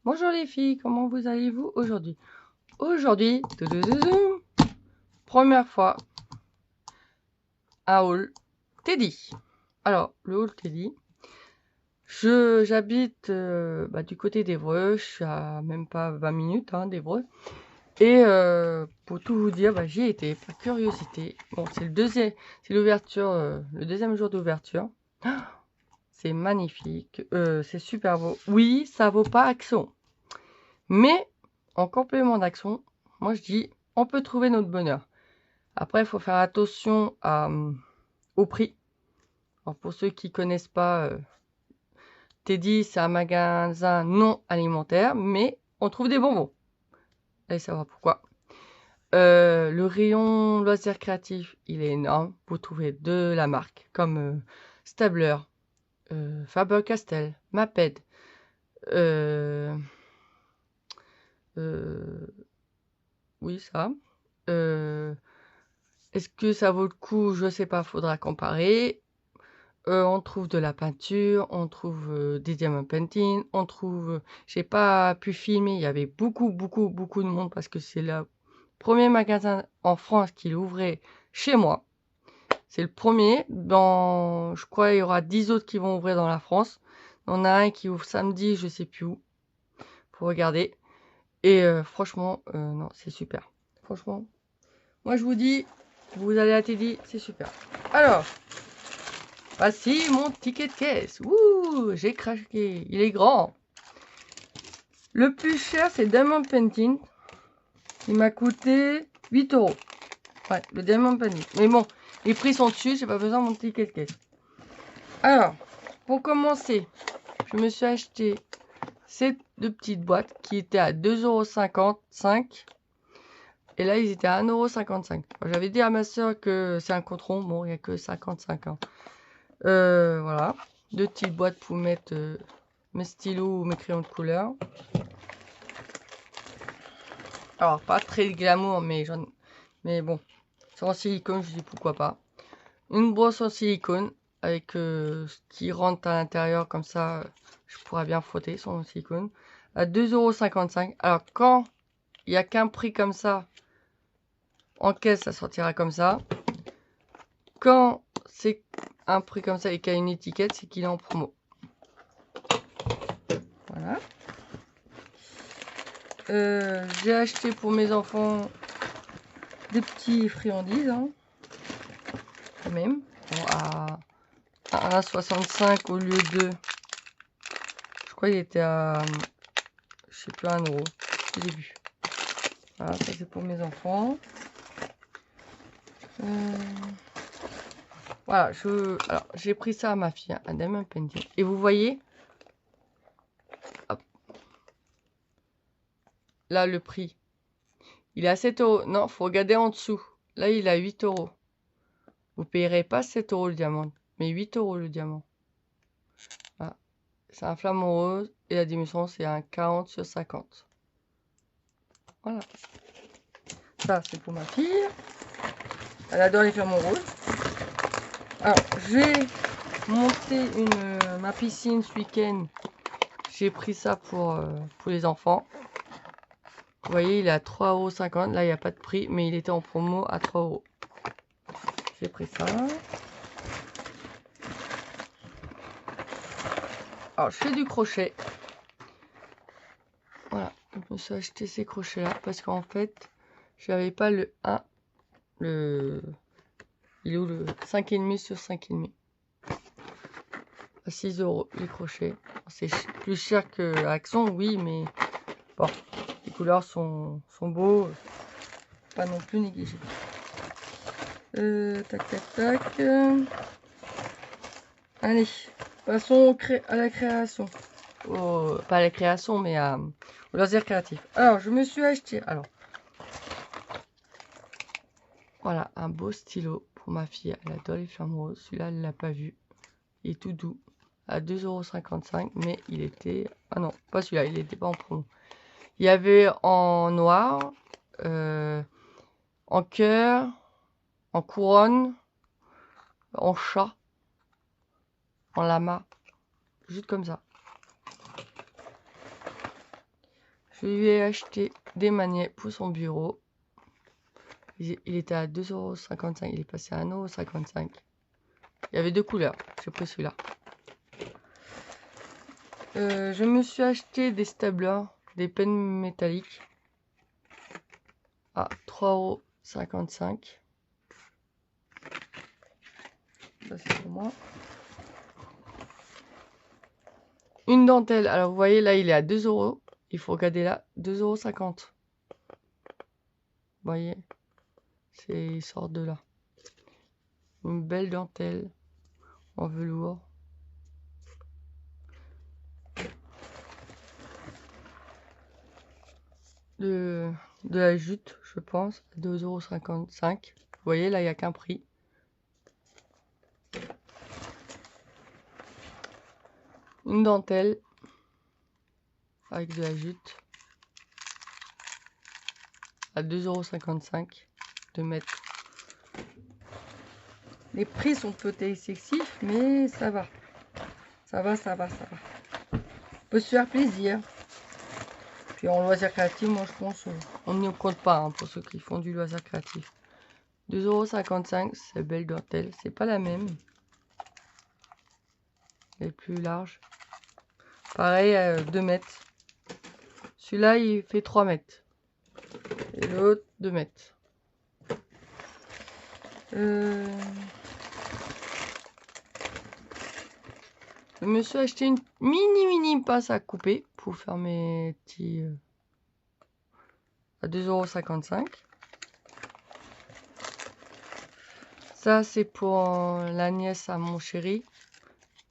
Bonjour les filles, comment vous allez-vous aujourd'hui? Aujourd'hui, première fois, un haul Teddy. Alors, le haul Teddy, j'habite du côté d'Évreux, je suis à même pas 20 minutes d'Évreux. Et pour tout vous dire, j'y ai été, par curiosité. Bon, c'est l'ouverture, le deuxième jour d'ouverture. C'est magnifique, c'est super beau. Oui, ça vaut pas Action. Mais, en complément d'Action, moi je dis, on peut trouver notre bonheur. Après, il faut faire attention au prix. Alors, pour ceux qui connaissent pas, Teddy, c'est un magasin non alimentaire, mais on trouve des bonbons. Allez savoir pourquoi. Le rayon loisirs créatifs, il est énorme. Vous trouvez de la marque, comme Stabler, Faber-Castell, Maped, oui ça. Est-ce que ça vaut le coup? Je sais pas, faudra comparer. On trouve de la peinture, on trouve des diamond painting, on trouve... j'ai pas pu filmer, il y avait beaucoup de monde parce que c'est le premier magasin en France qui ouvrait chez moi. C'est le premier. Je crois il y aura 10 autres qui vont ouvrir dans la France. On a un qui ouvre samedi, je sais plus où. Faut regarder. Et franchement, non, c'est super. Franchement, moi je vous dis, vous allez à Teddy, c'est super. Alors, voici mon ticket de caisse. Ouh, j'ai craqué. Il est grand. Le plus cher, c'est Diamond Painting. Il m'a coûté 8 €. Ouais, le Diamond Painting. Mais bon, les prix sont dessus, j'ai pas besoin de mon ticket de caisse. Alors, pour commencer, je me suis acheté ces deux petites boîtes qui étaient à 2,55 €. Et là, ils étaient à 1,55 €. J'avais dit à ma soeur que c'est un compte rond. Bon, il n'y a que 55 ans. Voilà. Deux petites boîtes pour mettre mes stylos ou mes crayons de couleur. Alors, pas très glamour, mais bon. C'est en silicone, je dis pourquoi pas. Une brosse en silicone avec ce qui rentre à l'intérieur, comme ça, je pourrais bien frotter son silicone. À 2,55 €. Alors, quand il n'y a qu'un prix comme ça, en caisse, ça sortira comme ça. Quand c'est un prix comme ça et qu'il y a une étiquette, c'est qu'il est en promo. Voilà. J'ai acheté pour mes enfants des petits friandises, quand même. Bon, à 1,65 € au lieu de... Je crois qu'il était à... je sais plus, 1 €. J'ai vu. Voilà, ça c'est pour mes enfants. Voilà, alors j'ai pris ça à ma fille, un Diamond Painting. Et vous voyez, hop, là le prix, il est à 7 €. Non, faut regarder en dessous. Là, il est à 8 €. Vous payerez pas 7 € le diamant, mais 8 € le diamant. Voilà. C'est un flamant rose et la dimension c'est un 40 sur 50. Voilà. Ça c'est pour ma fille. Elle adore les flamants roses. Alors j'ai monté ma piscine ce week-end. J'ai pris ça pour les enfants. Vous voyez, il est à 3,50 €. Là, il n'y a pas de prix, mais il était en promo à 3 €. J'ai pris ça. Alors, je fais du crochet. Voilà, je me suis acheté ces crochets-là parce qu'en fait, j'avais pas le 1. Il est où le 5,5 sur 5,5 à 6 € les crochets. C'est plus cher que Action, oui, mais bon, les couleurs sont beaux. Pas non plus négligé. Tac. Allez, passons à la création. Pas à la création, mais au loisir créatif. Alors, je me suis acheté... Alors, voilà, un beau stylo pour ma fille. Elle adore les flammes roses. Celui-là, elle l'a pas vu. Il est tout doux. À 2,55 €, mais il était... Ah non, pas celui-là, il était pas en promo. Il y avait en noir, en cœur, en couronne, en chat, en lama. Juste comme ça. Je lui ai acheté des magnets pour son bureau. Il était à 2,55 €. Il est passé à 1,55 €. Il y avait 2 couleurs. J'ai pris celui-là. Je me suis acheté des stablers, des pennes métalliques à 3,55 €. Ça, c'est pour moi. Une dentelle. Alors, vous voyez, là, il est à 2 €. Il faut regarder là, 2,50 €. Vous voyez, il sort de là. Une belle dentelle en velours. De la jute, je pense, à 2,55 €. Vous voyez, là, il n'y a qu'un prix. Une dentelle avec de la jute à 2,55 € de mètre. Les prix sont peut-être excessifs, mais ça va. Ça va. On peut se faire plaisir. Puis en loisir créatif, moi je pense, on n'y compte pas hein, pour ceux qui font du loisir créatif. 2,55 €, c'est belle dentelle. C'est pas la même. Elle est plus large. Pareil, 2 mètres. Celui-là, il fait 3 mètres. Et l'autre, 2 mètres. Je me suis acheté une mini pince à couper pour faire mes petits à 2,55 €. Ça, c'est pour la nièce à mon chéri.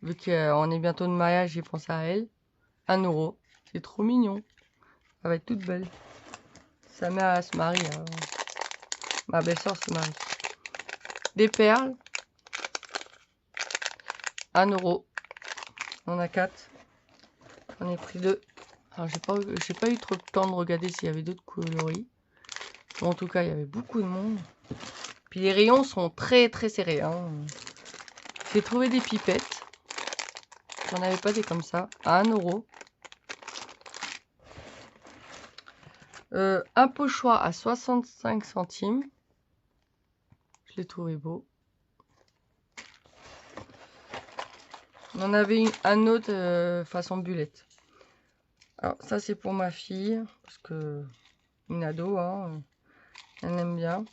Vu qu'on est bientôt de mariage, j'ai pensé à elle. 1 €. C'est trop mignon. Elle va être toute belle. Sa mère, elle se marie. Alors... Ma belle-sœur se marie. Des perles. 1 €. On a 4. J'en ai pris 2. Alors, j'ai pas eu trop de temps de regarder s'il y avait d'autres coloris. Bon, en tout cas, il y avait beaucoup de monde. Puis les rayons sont très serrés. Hein. J'ai trouvé des pipettes. J'en avais pas des comme ça. À 1 €. Un pochoir à 65 centimes. Je l'ai trouvé beau. On en avait un autre façon bullette. Alors ça c'est pour ma fille. Parce que une ado, hein, elle aime bien.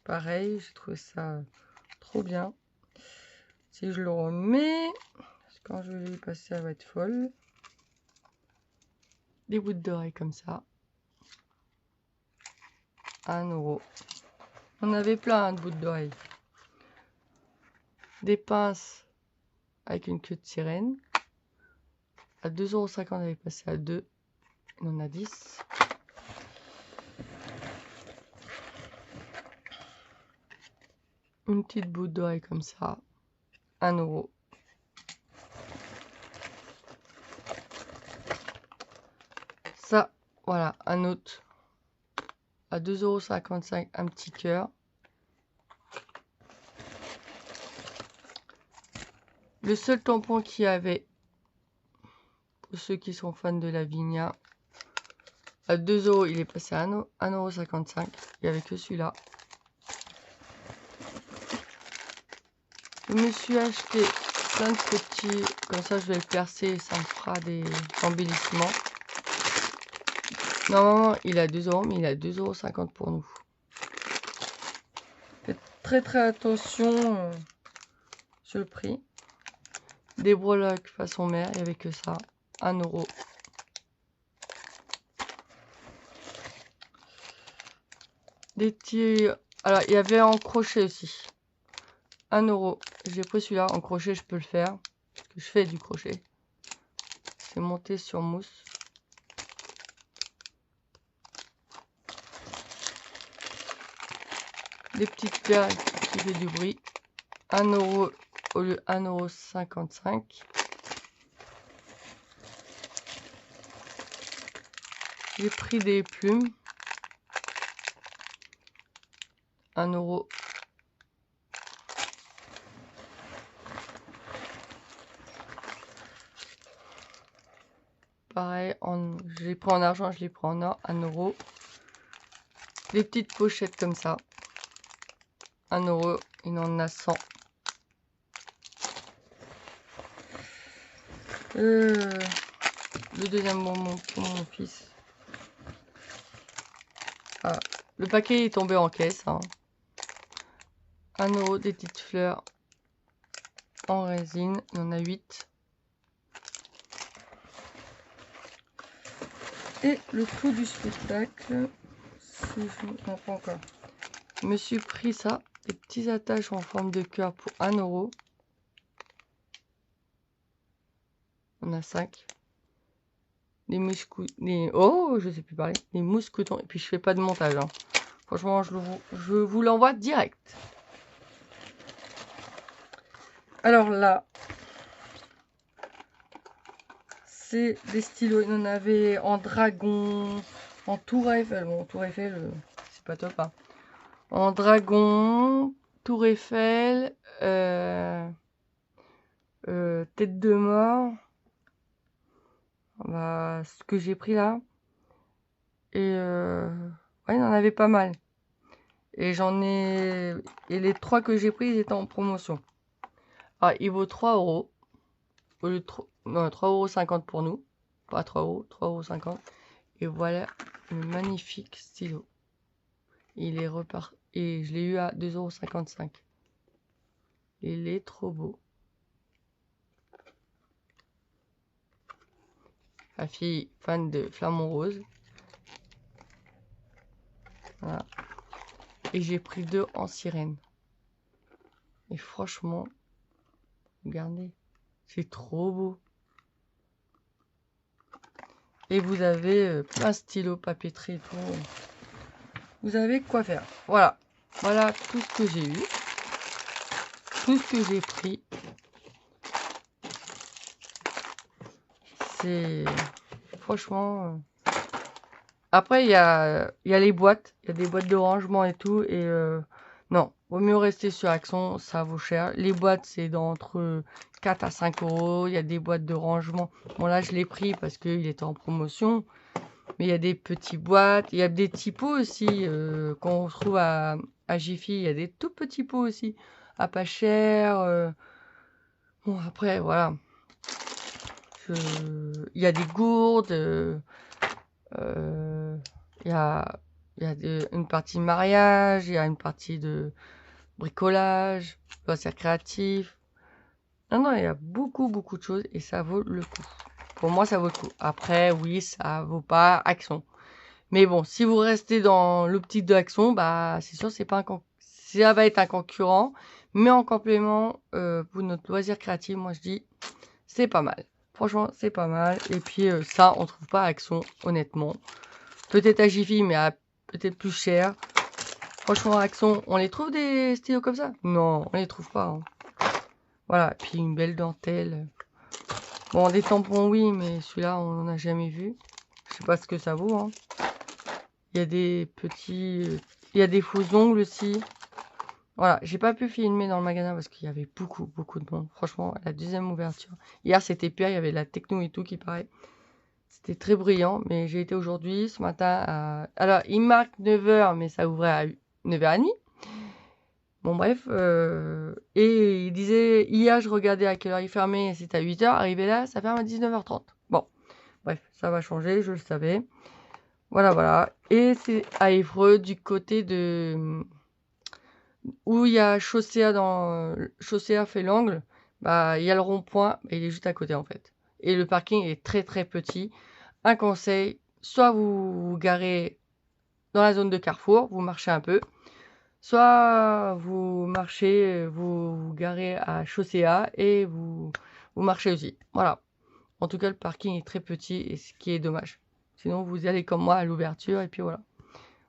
Pareil, j'ai trouvé ça trop bien. Si je le remets, parce que quand je vais lui passer, elle va être folle. Des bouts d'oreilles comme ça. 1 €. On avait plein de bouts d'oreilles. Des pinces avec une queue de sirène. À 2,50 €, elle est passée à 2. On en a 10. Une petite bout d'oreille comme ça. 1 €. Ça, voilà, un autre. À 2,55 €, un petit cœur. Le seul tampon qu'il y avait, pour ceux qui sont fans de Lavinia, à 2 €, il est passé à 1,55 €. Il n'y avait que celui-là. Je me suis acheté plein de petits, comme ça je vais le percer, ça me fera des embellissements. Normalement il est à 2 €, mais il est à 2,50 € pour nous. Faites très attention sur le prix. Des breloques façon mère, il n'y avait que ça. 1 €. Des petits... Alors, il y avait en crochet aussi. 1 €. J'ai pris celui-là. En crochet, je peux le faire. Parce que je fais du crochet. C'est monté sur mousse. Des petites perles qui fait du bruit. 1 € au lieu de 1,55 €. J'ai pris des plumes. 1 €. pareil, je l'ai pris en argent, je l'ai pris en or, 1 euro. Des petites pochettes comme ça. 1 euro, il en a 100. Le deuxième bonbon pour mon fils. Ah, le paquet est tombé en caisse. Hein. 1 euro, des petites fleurs en résine. Il y en a 8. Et le clou du spectacle. Non, pas encore. Je me suis pris ça. Des petits attaches en forme de cœur pour 1 euro. On a 5. Des mousquetons. Oh, je sais plus parler. Des mousquetons. Et puis je fais pas de montage. Hein. Franchement, je vous l'envoie direct. Alors là, c'est des stylos. Il en avait en dragon, en tour Eiffel. Bon, tour Eiffel, c'est pas top. Hein. En dragon, tour Eiffel, tête de mort. Bah, ce que j'ai pris là. Et ouais, il en avait pas mal. Et et les 3 que j'ai pris, ils étaient en promotion. Ah, il vaut 3 euros. Non, 3,50 € pour nous. Pas 3 euros, 3,50 €. Et voilà le magnifique stylo. Il est reparti. Et je l'ai eu à 2,55 €. Il est trop beau. La fille fan de Flamant Rose. Voilà. Et j'ai pris 2 en sirène. Et franchement, regardez, c'est trop beau. Et vous avez plein de stylos, papeterie et tout. Vous avez quoi faire. Voilà. Voilà tout ce que j'ai eu. Tout ce que j'ai pris. C'est... Franchement... Après, il y a les boîtes. Il y a des boîtes de rangement et tout. Et non, vaut mieux rester sur Axon. Ça vaut cher. Les boîtes, c'est d'entre 4 à 5 €. Il y a des boîtes de rangement. Bon, là, je l'ai pris parce qu'il était en promotion. Mais il y a des petites boîtes. Il y a des petits pots aussi qu'on retrouve à Jiffy. Il y a des tout petits pots aussi. À pas cher. Bon, après, voilà. Il y a des gourdes. Il y a une partie mariage, il y a une partie de bricolage, loisirs créatifs. Non, il y a beaucoup de choses et ça vaut le coup. Pour moi, ça vaut le coup. Après, oui, ça vaut pas Axon. Mais bon, si vous restez dans l'optique de Axon, bah, c'est sûr, ça va être un concurrent. Mais en complément, pour notre loisir créatif, moi, je dis, c'est pas mal. Franchement, c'est pas mal. Et puis, ça, on trouve pas à Axon, honnêtement. Peut-être à Jiffy, mais à peut-être plus cher. Franchement, à Axon, on les trouve des stylos comme ça? Non, on les trouve pas. Hein. Voilà, puis une belle dentelle. Bon, des tampons, oui, mais celui-là, on n'en a jamais vu. Je sais pas ce que ça vaut. Hein. Il y a des petits... Il y a des faux ongles aussi. Voilà, j'ai pas pu filmer dans le magasin parce qu'il y avait beaucoup de monde. Franchement, la deuxième ouverture. Hier, c'était pire, il y avait la techno et tout qui paraît. C'était très brillant, mais j'ai été aujourd'hui, ce matin, à... Alors, il marque 9 h, mais ça ouvrait à 9 h30. Bon, bref. Et il disait, hier, je regardais à quelle heure il fermait, et c'était à 8 h. Arrivé là, ça ferme à 19 h 30. Bon, bref, ça va changer, je le savais. Voilà. Et c'est à Évreux, du côté de... Où il y a Chaussea Chaussea fait l'angle, bah, il y a le rond-point, mais il est juste à côté, en fait. Et le parking est très petit. Un conseil, soit vous vous garez dans la zone de Carrefour, vous marchez un peu, soit vous marchez, vous garez à Chaussea et vous marchez aussi. Voilà. En tout cas, le parking est très petit et ce qui est dommage. Sinon, vous allez comme moi à l'ouverture et puis voilà.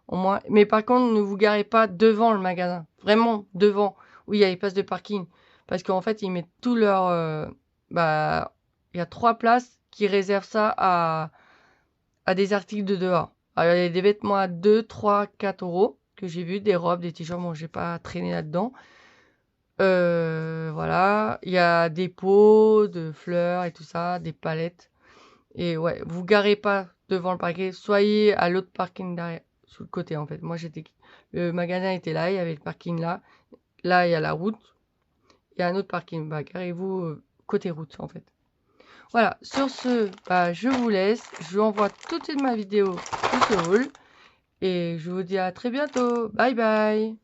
Au moins. Mais par contre, ne vous garez pas devant le magasin. Vraiment devant, où il y a les places de parking. Parce qu'en fait, ils mettent tout leur... bah, il y a 3 places qui réservent ça à des articles de dehors. Alors, il y a des vêtements à 2, 3, 4 € que j'ai vu, des robes, des t-shirts. Bon, j'ai pas traîné là-dedans. Voilà. Il y a des pots de fleurs et tout ça, des palettes. Et ouais, vous garez pas devant le parking, soyez à l'autre parking derrière, sur le côté en fait. Moi j'étais, le magasin était là, il y avait le parking là. Là il y a la route, il y a un autre parking. Bah garez-vous côté route en fait. Voilà, sur ce, bah, je vous laisse. Je vous envoie tout de suite ma vidéo de Séoul. Et je vous dis à très bientôt. Bye bye.